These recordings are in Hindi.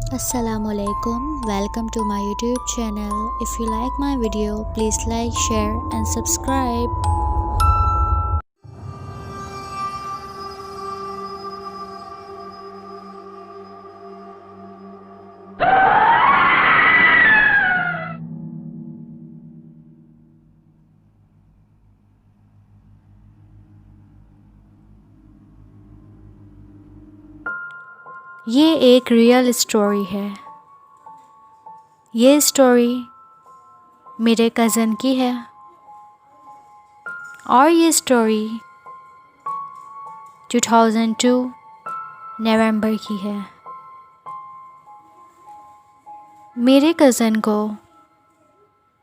Assalamualaikum. Welcome to my YouTube channel. If you like my video, please like, share and subscribe. ये एक रियल स्टोरी है। ये स्टोरी मेरे कज़न की है और ये स्टोरी 2002 नवंबर की है। मेरे कज़न को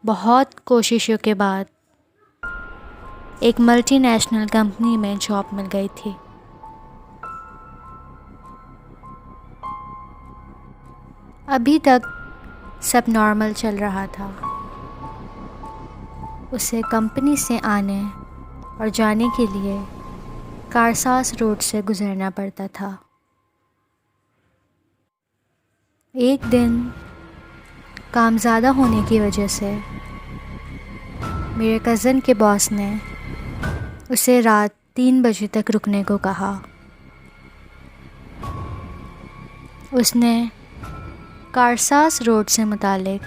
बहुत कोशिशों के बाद एक मल्टीनेशनल कंपनी में जॉब मिल गई थी। अभी तक सब नॉर्मल चल रहा था। उसे कंपनी से आने और जाने के लिए कारसास रोड से गुज़रना पड़ता था। एक दिन काम ज़्यादा होने की वजह से मेरे कज़न के बॉस ने उसे रात 3 बजे तक रुकने को कहा। उसने कारसास रोड से मुतालिक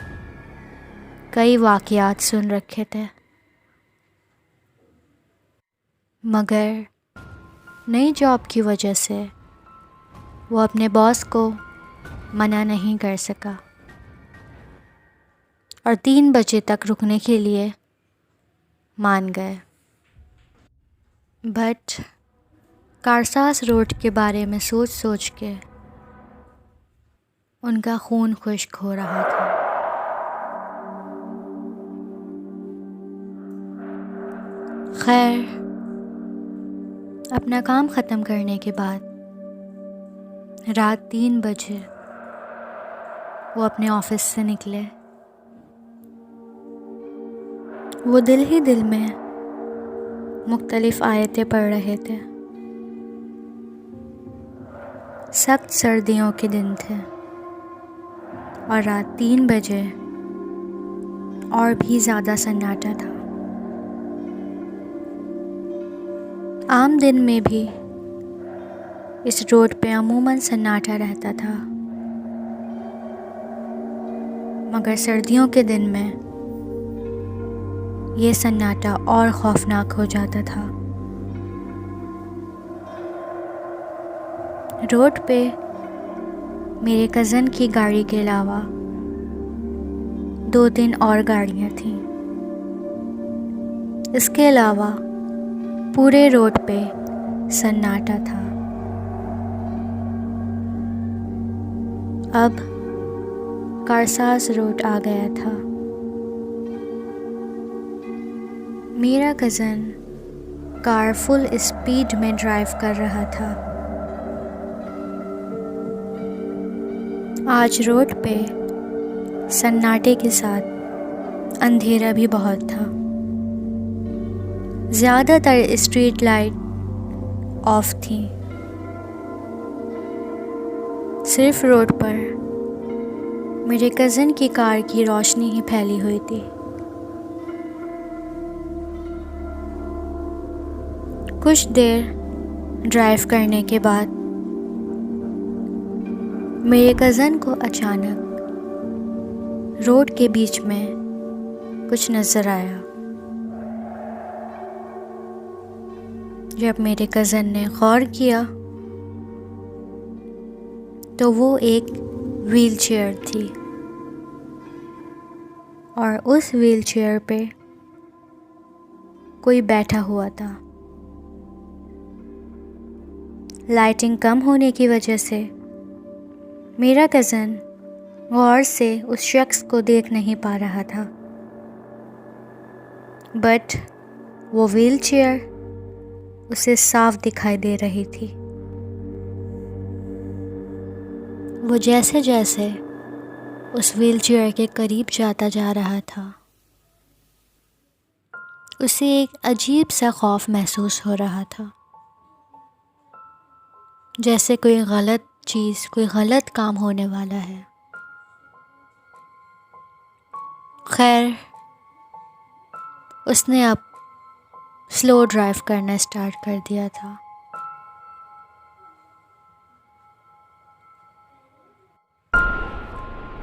कई वाक़यात सुन रखे थे, मगर नई जॉब की वजह से वो अपने बॉस को मना नहीं कर सका और 3 बजे तक रुकने के लिए मान गए। बट कारसास रोड के बारे में सोच सोच के उनका खून खुश्क हो रहा था। खैर, अपना काम ख़त्म करने के बाद रात 3 बजे वो अपने ऑफ़िस से निकले। वो दिल ही दिल में मुख्तलिफ़ आयतें पढ़ रहे थे। सख्त सर्दियों के दिन थे और रात 3 बजे और भी ज़्यादा सन्नाटा था। आम दिन में भी इस रोड पे अमूमन सन्नाटा रहता था, मगर सर्दियों के दिन में ये सन्नाटा और खौफनाक हो जाता था। रोड पे मेरे कज़न की गाड़ी के अलावा 2-3 और गाड़ियाँ थीं। इसके अलावा पूरे रोड पे सन्नाटा था। अब कारसास रोड आ गया था। मेरा कज़न कार फुल स्पीड में ड्राइव कर रहा था। आज रोड पे सन्नाटे के साथ अंधेरा भी बहुत था। ज़्यादातर स्ट्रीट लाइट ऑफ थी। सिर्फ रोड पर मेरे कज़न की कार की रोशनी ही फैली हुई थी। कुछ देर ड्राइव करने के बाद मेरे कज़न को अचानक रोड के बीच में कुछ नज़र आया। जब मेरे कज़न ने गौर किया तो वो एक व्हीलचेयर थी और उस व्हीलचेयर पे कोई बैठा हुआ था। लाइटिंग कम होने की वजह से मेरा कज़न गौर से उस शख्स को देख नहीं पा रहा था, बट वो व्हीलचेयर उसे साफ दिखाई दे रही थी। वो जैसे जैसे उस व्हीलचेयर के करीब जाता जा रहा था, उसे एक अजीब सा खौफ महसूस हो रहा था, जैसे कोई गलत चीज़, कोई गलत काम होने वाला है। खैर, उसने अब स्लो ड्राइव करना स्टार्ट कर दिया था।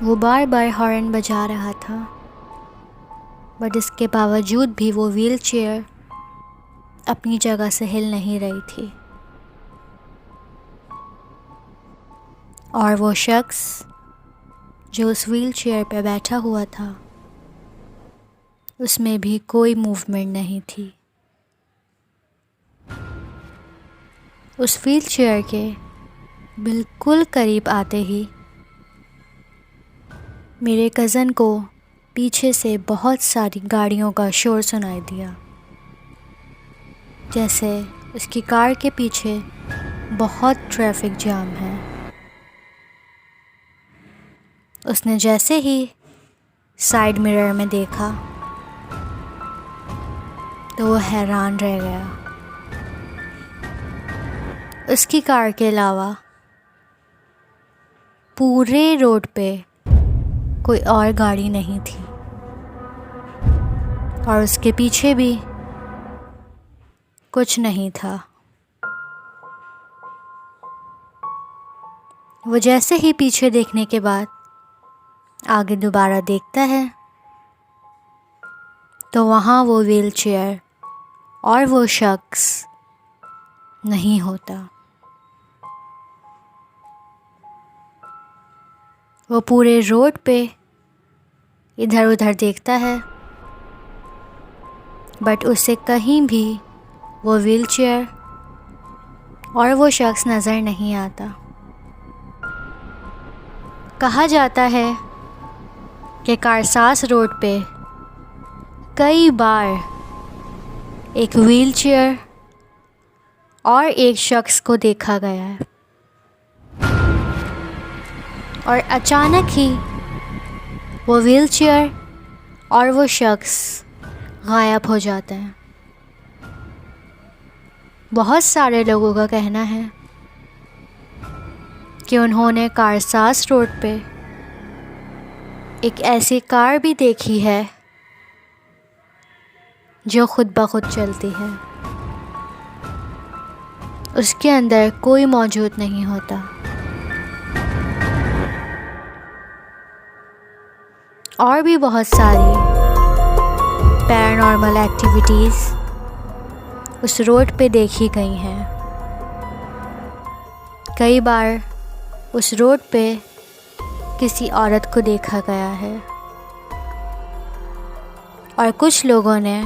वो बार बार हॉर्न बजा रहा था, बट इसके बावजूद भी वो व्हील चेयर अपनी जगह से हिल नहीं रही थी। और वो शख्स जो उस व्हील चेयर पर बैठा हुआ था, उसमें भी कोई मूवमेंट नहीं थी। उस व्हील चेयर के बिल्कुल करीब आते ही मेरे कज़न को पीछे से बहुत सारी गाड़ियों का शोर सुनाई दिया, जैसे उसकी कार के पीछे बहुत ट्रैफिक जाम है। उसने जैसे ही साइड मिरर में देखा तो वो हैरान रह गया। उसकी कार के अलावा पूरे रोड पे कोई और गाड़ी नहीं थी, और उसके पीछे भी कुछ नहीं था। वो जैसे ही पीछे देखने के बाद आगे दोबारा देखता है तो वहाँ वो व्हील चेयर और वो शख्स नहीं होता। वो पूरे रोड पे इधर उधर देखता है, बट उसे कहीं भी वो व्हील चेयर और वो शख्स नज़र नहीं आता। कहा जाता है कि कारसास रोड पे कई बार एक व्हील चेयर और एक शख्स को देखा गया है, और अचानक ही वो व्हील चेयर और वो शख्स गायब हो जाते हैं। बहुत सारे लोगों का कहना है कि उन्होंने कारसास रोड पे एक ऐसी कार भी देखी है जो खुद ब खुद चलती है। उसके अंदर कोई मौजूद नहीं होता। और भी बहुत सारी पैरानॉर्मल एक्टिविटीज़ उस रोड पे देखी गई हैं। कई बार उस रोड पे किसी औरत को देखा गया है, और कुछ लोगों ने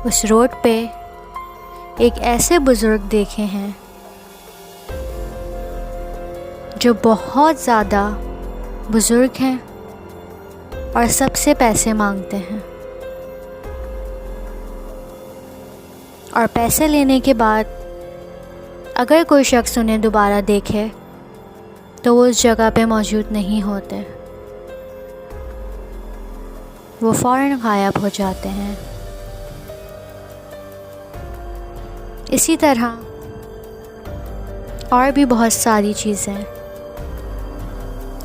उस रोड पे एक ऐसे बुज़ुर्ग देखे हैं जो बहुत ज़्यादा बुज़ुर्ग हैं और सबसे पैसे मांगते हैं, और पैसे लेने के बाद अगर कोई शख्स उन्हें दोबारा देखे तो वो उस जगह पे मौजूद नहीं होते, वो फ़ौरन गायब हो जाते हैं। इसी तरह और भी बहुत सारी चीज़ें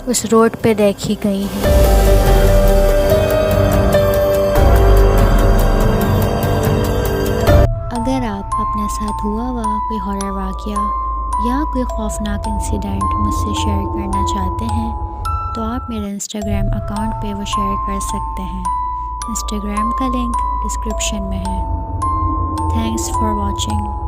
उस रोड पे देखी गई हैं। अगर आप अपने साथ हुआ कोई हॉरर वाक़या या कोई खौफनाक इंसिडेंट मुझसे शेयर करना चाहते हैं तो आप मेरे इंस्टाग्राम अकाउंट पे वो शेयर कर सकते हैं। इंस्टाग्राम का लिंक डिस्क्रिप्शन में है। Thanks for watching.